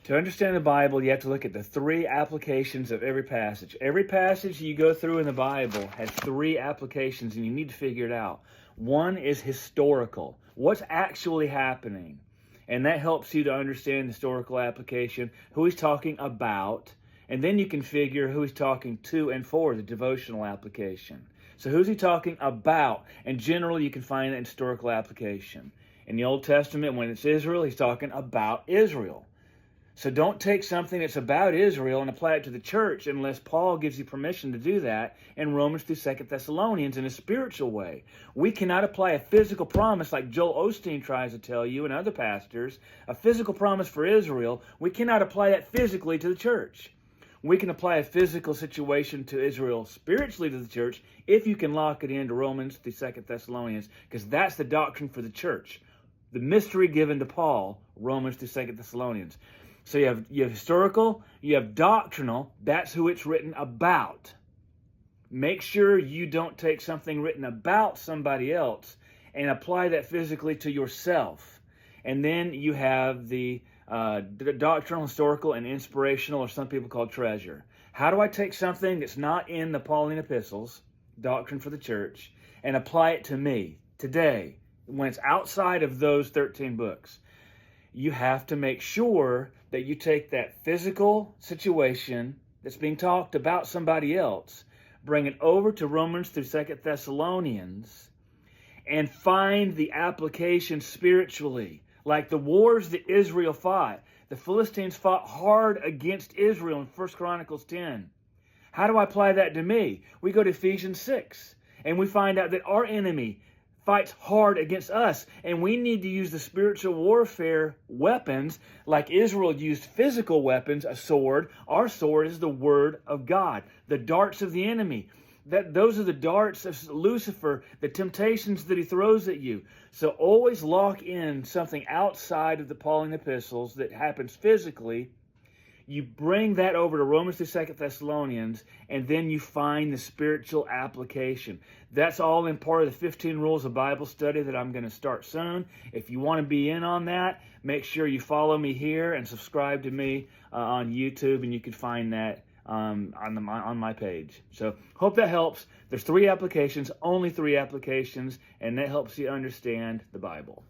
To understand the Bible, you have to look at the three applications of every passage. Every passage you go through in the Bible has three applications, and you need to figure it out. One is historical. What's actually happening? And that helps you to understand the historical application, who he's talking about, and then you can figure who he's talking to and for, the devotional application. So who's he talking about? And generally, you can find that in historical application. In the Old Testament, when it's Israel, he's talking about Israel. So don't take something that's about Israel and apply it to the church unless Paul gives you permission to do that in Romans through 2 Thessalonians in a spiritual way. We cannot apply a physical promise like Joel Osteen tries to tell you and other pastors, a physical promise for Israel. We cannot apply that physically to the church. We can apply a physical situation to Israel spiritually to the church if you can lock it into Romans through 2 Thessalonians, because that's the doctrine for the church. The mystery given to Paul, Romans through 2 Thessalonians. So you have historical, you have doctrinal, that's who it's written about. Make sure you don't take something written about somebody else and apply that physically to yourself. And then you have the doctrinal, historical, and inspirational, or some people call treasure. How do I take something that's not in the Pauline epistles, doctrine for the church, and apply it to me today when it's outside of those 13 books? You have to make sure that you take that physical situation that's being talked about somebody else, bring it over to Romans through 2 Thessalonians, and find the application spiritually. Like the wars that Israel fought. The Philistines fought hard against Israel in 1 Chronicles 10. How do I apply that to me? We go to Ephesians 6, and we find out that our enemy fights hard against us, and we need to use the spiritual warfare weapons like Israel used physical weapons, a sword. Our sword is the word of God, the darts of the enemy. Those are the darts of Lucifer, the temptations that he throws at you. So always lock in something outside of the Pauline epistles that happens physically. You bring that over to Romans through 2 Thessalonians, and then you find the spiritual application. That's all in part of the 15 Rules of Bible Study that I'm going to start soon. If you want to be in on that, make sure you follow me here and subscribe to me on YouTube, and you can find that on my page. So hope that helps. There's three applications, only three applications, and that helps you understand the Bible.